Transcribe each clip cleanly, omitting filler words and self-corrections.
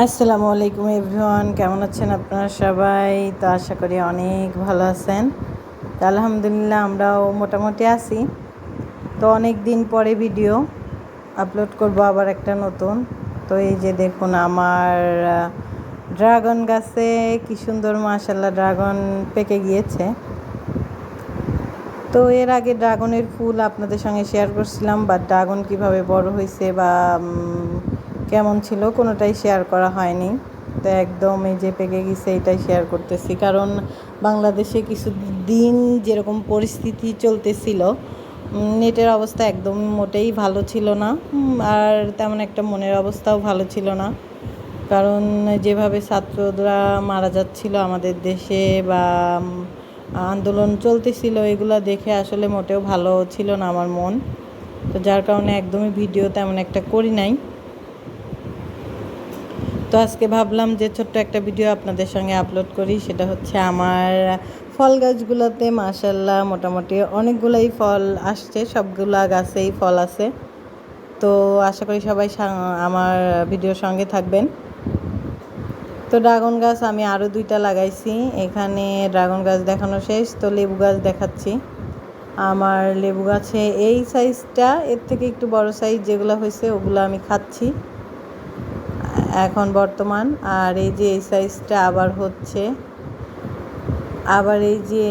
আসসালামু আলাইকুম এভরিওয়ান, কেমন আছেন আপনারা সবাই? তো আশা করি অনেক ভালো আছেন। তো আলহামদুলিল্লাহ আমরাও মোটামুটি আছি। তো অনেক দিন পরে ভিডিও আপলোড করব আবার একটা নতুন। তো এই যে দেখুন আমার ড্রাগন গাছে কি সুন্দর মাশাআল্লাহ ড্রাগন পেকে গিয়েছে। তো এর আগে ড্রাগনের ফুল আপনাদের সঙ্গে শেয়ার করছিলাম, বা ড্রাগন কিভাবে বড় হয়েছে বা কেমন ছিল কোনোটাই শেয়ার করা হয়নি। তো একদম এই যে পেকে গেছে এটাই শেয়ার করতেছি, কারণ বাংলাদেশে কিছু দিন যেরকম পরিস্থিতি চলতেছিল, নেটের অবস্থা একদম মোটেই ভালো ছিল না, আর তেমন একটা মনের অবস্থাও ভালো ছিল না। কারণ যেভাবে ছাত্ররা মারা যাচ্ছিল আমাদের দেশে বা আন্দোলন চলতেছিল, এগুলো দেখে আসলে মোটেও ভালো ছিল না আমার মন। তো যার কারণে একদমই ভিডিও তেমন একটা করি নাই। তো আজকে ভাবলাম যে ছোট্ট একটা ভিডিও আপনাদের সঙ্গে আপলোড করি। সেটা হচ্ছে আমার ফল গাছগুলোতে মাশাআল্লাহ মোটামুটি অনেকগুলোই ফল আসছে, সবগুলা গাছেই ফল আছে। তো আশা করি সবাই আমার ভিডিওর সঙ্গে থাকবেন। তো ড্রাগন গাছ আমি আরও 2টা লাগাইছি। এখানে ড্রাগন গাছ দেখানো শেষ, তো লেবু গাছ দেখাচ্ছি। আমার লেবু গাছে এই সাইজটা, এর থেকে একটু বড় সাইজ যেগুলো হয়েছে ওগুলো আমি খাচ্ছি এখন বর্তমান। আর এই যে এই সাইজটা আবার হচ্ছে, আবার এই যে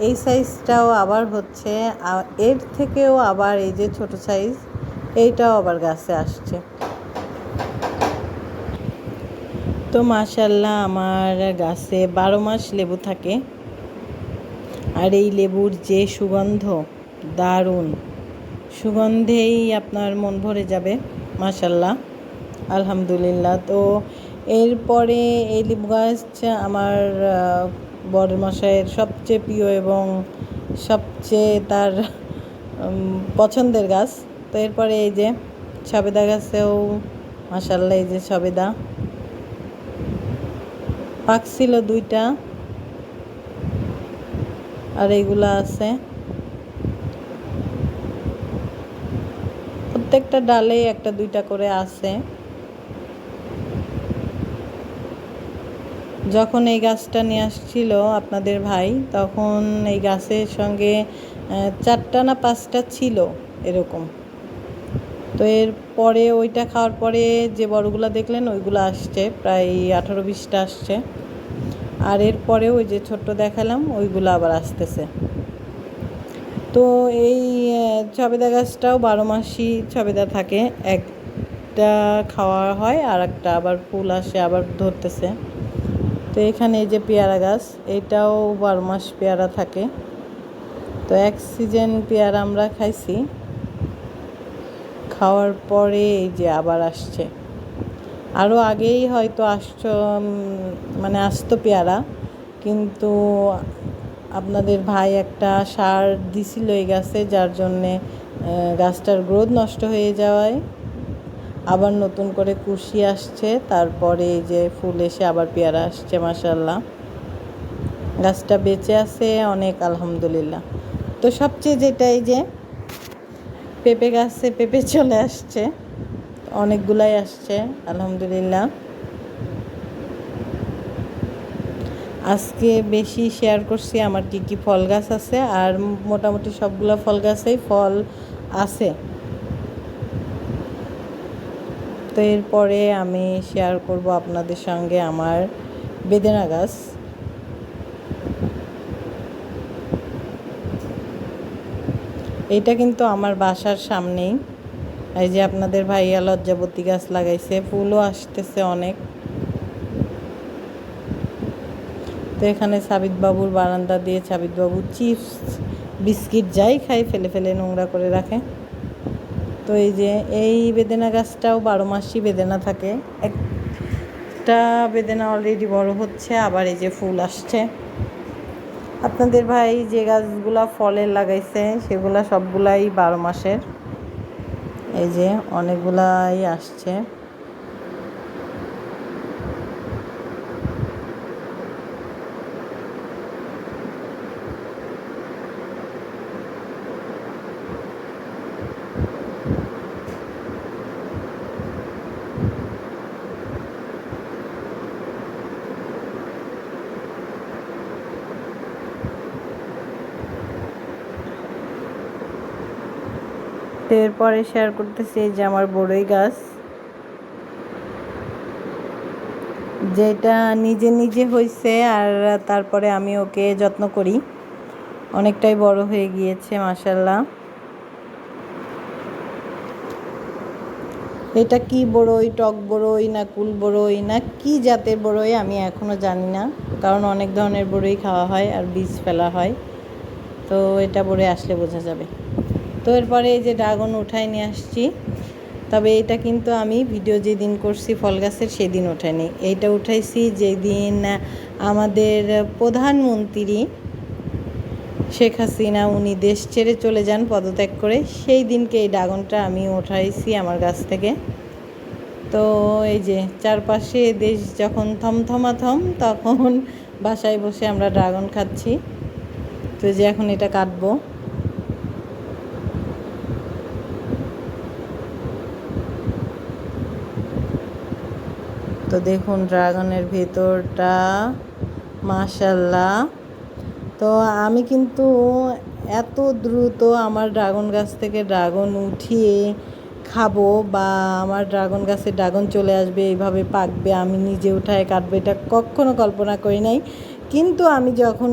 এই সাইজটাও আবার হচ্ছে, এর থেকেও আবার এই যে ছোট সাইজ এইটাও আবার গাছে আসছে। তো মাশাআল্লাহ আমার গাছে 12 মাস লেবু থাকে, আর এই লেবুর যে সুগন্ধ, দারুণ সুগন্ধেই আপনার মন ভরে যাবে মাশাআল্লাহ আলহামদুলিল্লাহ। তো এরপরে এই লেবু গাছ আমার বড় মশাইয়ের সবচেয়ে প্রিয় এবং সবচেয়ে তার পছন্দের গাছ। তো এরপরে এই যে সবেদা গাছেও মাশাআল্লাহ এই যে সবেদা পাকছিল 2টা, আর এইগুলা আছে। প্রত্যেকটা ডালেই 1-2টা করে আছে। যখন এই গাছটা নিয়ে আসছিল আপনাদের ভাই, তখন এই গাছের সঙ্গে 4টা না 5টা ছিল এরকম। তো এর পরে ওইটা খাওয়ার পরে যে বড়গুলো দেখলেন ওইগুলো আসছে, প্রায় 18-20টা আসছে। আর এরপরে ওই যে ছোট্ট দেখালাম ওইগুলো আবার আসতেছে। তো এই সবেদা গাছটাও 12 মাসই সবেদা থাকে, একটা খাওয়া হয় আর একটা আবার ফুল আসে আবার ধরতেছে। তো এখানে এই যে পেয়ারা গাছ, এইটাও 12 মাস পেয়ারা থাকে। তো এক সিজন পেয়ারা আমরা খাইছি, খাওয়ার পরে এই যে আবার আসছে। আরও আগেই হয়তো আসতো পেয়ারা, কিন্তু আপনাদের ভাই একটা সার দিছিল এই গাছে, যার জন্যে গাছটার গ্রোথ নষ্ট হয়ে যাওয়ায় আবার নতুন করে কুশি আসছে, তারপরে এই যে ফুল এসে আবার পেয়ারা আসছে মাশাআল্লাহ। গাছটা বেঁচে আছে অনেক আলহামদুলিল্লাহ। তো সবচেয়ে যেটা এই যে পেঁপে গাছে পেঁপে চলে আসছে, অনেকগুলাই আসছে আলহামদুলিল্লাহ। আজকে বেশি শেয়ার করছি আমার কী কী ফল গাছ আছে, আর মোটামুটি সবগুলো ফল গাছেই ফল আছে। তো এরপরে আমি শেয়ার করব আপনাদের সঙ্গে আমার বেদেনা গাছ। এইটা কিন্তু আমার বাসার সামনেই। এই যে আপনাদের ভাইয়া লজ্জাবতী গাছ লাগাইছে, ফুলও আসতেছে অনেক। তো এখানে সাবিতবাবুর বারান্দা দিয়ে সাবিতবাবু চিপস বিস্কিট যাই খাই ফেলে ফেলে নোংরা করে রাখে। তো এই যে এই বেদেনা গাছটাও 12 মাসই বেদেনা থাকে। একটা বেদেনা অলরেডি বড় হচ্ছে, আবার এই যে ফুল আসছে। আপনাদের ভাই যে গাছগুলা ফলের লাগাইছে সেগুলা সবগুলাই 12 মাসের। এই যে অনেকগুলাই আসছে। তো এরপরে শেয়ার করতেছি এই যে আমার বড়ই গাছ, যেটা নিজে নিজে হয়েছে আর তারপরে আমি ওকে যত্ন করি, অনেকটাই বড় হয়ে গিয়েছে মাশাআল্লাহ। এটা কি বড়ই, টক বড়ই না কুল বড়ই না কি জাতের বড়ই আমি এখনও জানি না, কারণ অনেক ধরনের বড়ই খাওয়া হয় আর বীজ ফেলা হয়, তো এটা বড়ই আসলে বোঝা যাবে। তো এরপরে এই যে ড্রাগন উঠাই নিয়ে আসছি, তবে এটা কিন্তু আমি ভিডিও যেদিন করছি ফল গাছের সেদিন ওঠাইনি, এইটা উঠাইছি যেদিন আমাদের প্রধানমন্ত্রী শেখ হাসিনা উনি দেশ ছেড়ে চলে যান পদত্যাগ করে, সেই দিনকে এই ড্রাগনটা আমি উঠাইছি আমার গাছ থেকে। তো এই যে চারপাশে দেশ যখন থমথমাথম তখন বাসায় বসে আমরা ড্রাগন খাচ্ছি। তো যে এখন এটা কাটবো। তো দেখুন ড্রাগনের ভেতরটা মাশাআল্লাহ। তো আমি কিন্তু এত দ্রুত আমার ড্রাগন গাছ থেকে ড্রাগন উঠিয়ে খাবো বা আমার ড্রাগন গাছে ড্রাগন চলে আসবে, এইভাবে পাকবে, আমি নিজে উঠায় কাটবো, এটা কখনো কল্পনা করি নাই। কিন্তু আমি যখন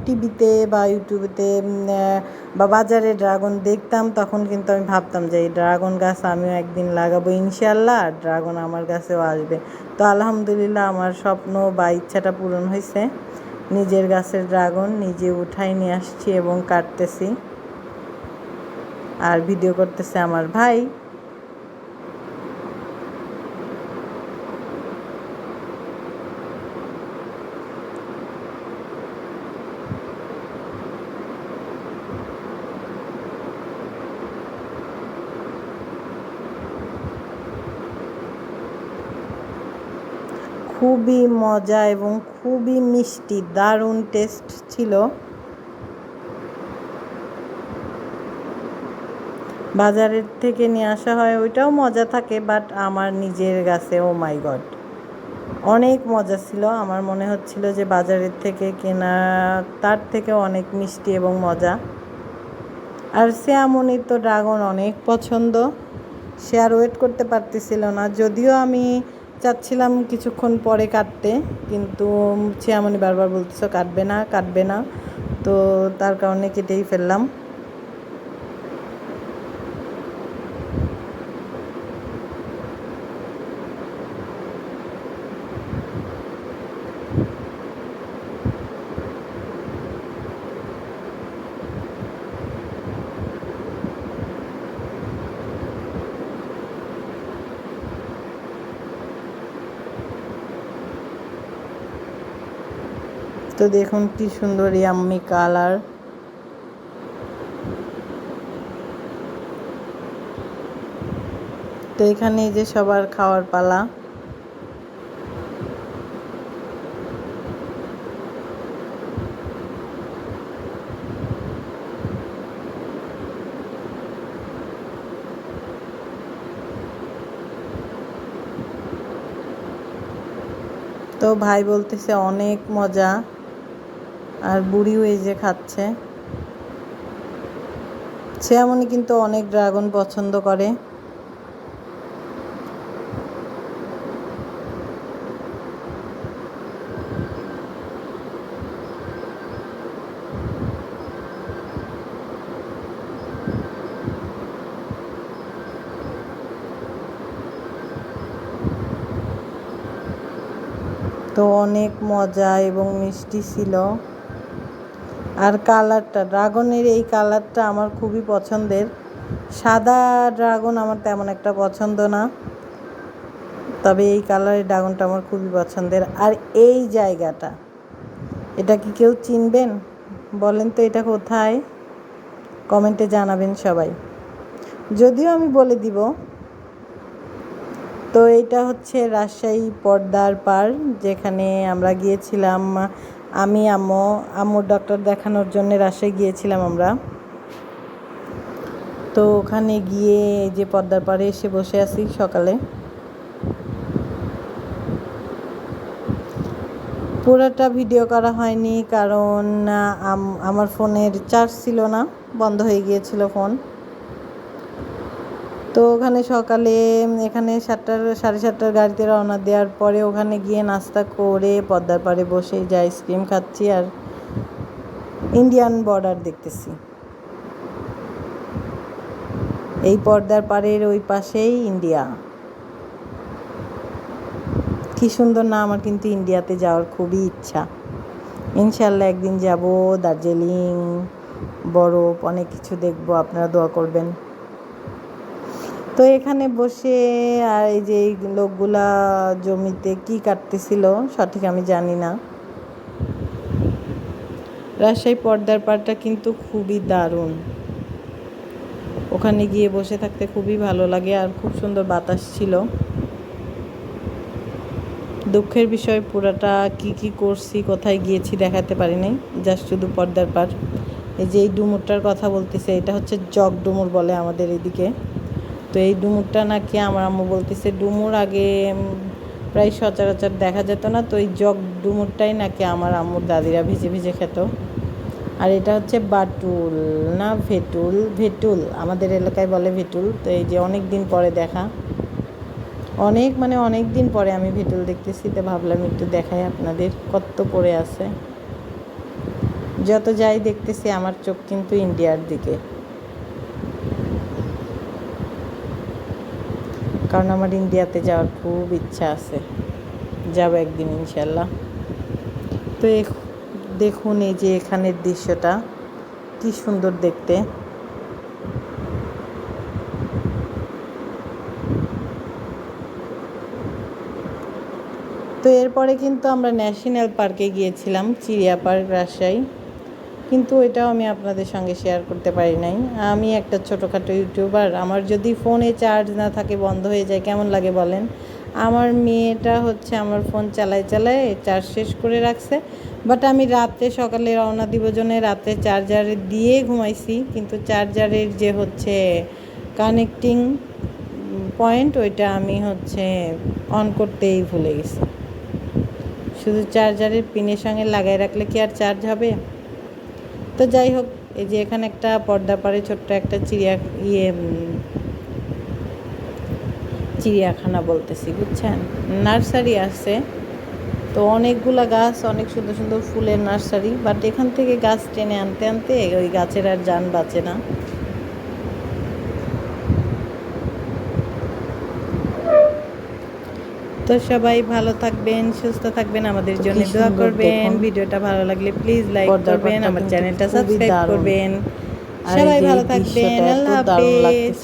টিভিতে বা ইউটিউবেতে বা বাজারে ড্রাগন দেখতাম, তখন কিন্তু আমি ভাবতাম যে এই ড্রাগন গাছ আমিও একদিন লাগাবো ইনশাআল্লাহ, ড্রাগন আমার গাছেও আসবে। তো আলহামদুলিল্লাহ আমার স্বপ্ন বা ইচ্ছাটা পূরণ হয়েছে, নিজের গাছের ড্রাগন নিজে উঠাই নিয়ে আসছি এবং কাটতেছি, আর ভিডিও করতেছে আমার ভাই। খুবই মজা এবং খুবই মিষ্টি, দারুণ টেস্ট ছিল। বাজারের থেকে নিয়ে আসা হয় ওইটাও মজা থাকে, বাট আমার নিজের গাছে ও মাই গড অনেক মজা ছিল। আমার মনে হচ্ছিল যে বাজারের থেকে কেনা তার থেকে অনেক মিষ্টি এবং মজা। আর শ্যামনির তো ড্রাগন অনেক পছন্দ, সে আর ওয়েট করতে পারতেছিল না, যদিও আমি চাচ্ছিলাম কিছুক্ষণ পরে কাটতে, কিন্তু শ্যামনি বারবার বলতেছ কাটবে না কাটবে না, তো তার কারণে কেটেই ফেললাম। তো দেখুন কি সুন্দর ইয়াম্মি কালার। তো এখানে যে সবার খাওয়ার পালা। তো ভাই বলতেছে অনেক মজা, আর বুড়িও এই যে খাচ্ছে। শ্যামনি কিন্তু অনেক ড্রাগন পছন্দ করে। তো অনেক মজা এবং মিষ্টি ছিল। আর কালারটা, ড্রাগনের এই কালারটা আমার খুবই পছন্দের। সাদা ড্রাগন আমার তেমন একটা পছন্দ না, তবে এই কালারের ড্রাগনটা আমার খুবই পছন্দের। আর এই জায়গাটা, এটা কি কেউ চিনবেন বলেন তো, এটা কোথায়? কমেন্টে জানাবেন সবাই, যদিও আমি বলে দিব। তো এইটা হচ্ছে রাজশাহী পর্দার পার, যেখানে আমরা গিয়েছিলাম, আমি আম্মুর ডক্টর দেখানোর জন্য রাজশাহী গিয়েছিলাম আমরা। তো ওখানে গিয়ে যে পর্দার পাড়ে এসে বসে আছি সকালে। পুরোটা ভিডিও করা হয়নি, কারণ আমার ফোনের চার্জ ছিল না, বন্ধ হয়ে গিয়েছিল ফোন। তো ওখানে সকালে এখানে 7টার 7:30টার গাড়িতে রওনা দেওয়ার পরে ওখানে গিয়ে নাস্তা করে পদ্মার পাড়ে বসে যে আইসক্রিম খাচ্ছি আর ইন্ডিয়ান বর্ডার দেখতেছি। এই পর্দার পাড়ের ওই পাশেই ইন্ডিয়া। কি সুন্দর না! আমার কিন্তু ইন্ডিয়াতে যাওয়ার খুবই ইচ্ছা। ইনশাল্লাহ একদিন যাব। দার্জিলিং, বরফ, অনেক কিছু দেখবো। আপনারা দোয়া করবেন। তো এখানে বসে আর এই যে এই লোকগুলা জমিতে কি কাটতেছিল সঠিক আমি জানি না। রাজশাহী পর্দার পাড়টা কিন্তু খুবই দারুণ। ওখানে গিয়ে বসে থাকতে খুবই ভালো লাগে আর খুব সুন্দর বাতাস ছিল। দুঃখের বিষয় পুরাটা কি করছি, কোথায় গিয়েছি দেখাতে পারি নাই, জাস্ট শুধু পর্দার পাড়। এই যে এই ডুমুরটার কথা বলতেছে, এটা হচ্ছে জগ ডুমুর বলে আমাদের এদিকে। তো এই ডুমুরটা নাকি আমার আম্মু বলতেছে ডুমুর আগে প্রায় সচরাচর দেখা যেত না, তো এই জগ ডুমুরটাই নাকি আমার আম্মুর দাদিরা ভিজে ভিজে খেত। আর এটা হচ্ছে বাটুল না ভেটুল, ভেটুল আমাদের এলাকায় বলে ভেটুল। তো এই যে অনেক দিন পরে দেখা, অনেক দিন পরে আমি ভেটুল দেখতেছি, তো ভাবলাম একটু দেখাই আপনাদের কত পড়ে আছে। যত যাই দেখতেছি আমার চোখ কিন্তু ইন্ডিয়ার দিকে, কারণ আমার ইন্ডিয়াতে যাওয়ার খুব ইচ্ছা আছে। যাব একদিন ইনশাল্লাহ। তো দেখুন এই যে এখানের দৃশ্যটা কি সুন্দর দেখতে। তো এরপরে কিন্তু আমরা ন্যাশনাল পার্কে গিয়েছিলাম, চিড়িয়া পার্ক রাজশাহী, কিন্তু এটাও আমি আপনাদের সঙ্গে শেয়ার করতে পারি নাই। আমি একটা ছোটোখাটো ইউটিউবার, আমার যদি ফোনে চার্জ না থাকে বন্ধ হয়ে যায় কেমন লাগে বলেন। আমার মেয়েটা হচ্ছে আমার ফোন চালায় চার্জ শেষ করে রাখছে, বাট আমি রাত্রে সকালে রওনা দিব জন্য রাত্রে চার্জারে দিয়ে ঘুমাইছি, কিন্তু চার্জারের যে হচ্ছে কানেক্টিং পয়েন্ট ওইটা আমি হচ্ছে অন করতেই ভুলে গেছি। শুধু চার্জারের পিনের সঙ্গে লাগাই রাখলে কি আর চার্জ হবে? তো যাই হোক, এই যে এখানে একটা পর্দা পাড়ে ছোট্ট একটা চিড়িয়াখানা বলতেছি, বুঝছেন, নার্সারি আছে। তো অনেকগুলা গাছ, অনেক সুন্দর সুন্দর ফুলের নার্সারি, বাট এখান থেকে গাছ টেনে আনতে আনতে ওই গাছের আর জান বাঁচে না। তো সবাই ভালো থাকবেন, সুস্থ থাকবেন, আমাদের জন্য দোয়া করবেন। ভিডিওটা ভালো লাগলে প্লিজ লাইক করবেন, আমার চ্যানেলটা সাবস্ক্রাইব করবেন। সবাই ভালো থাকবেন। আল্লাহ হাফেজ।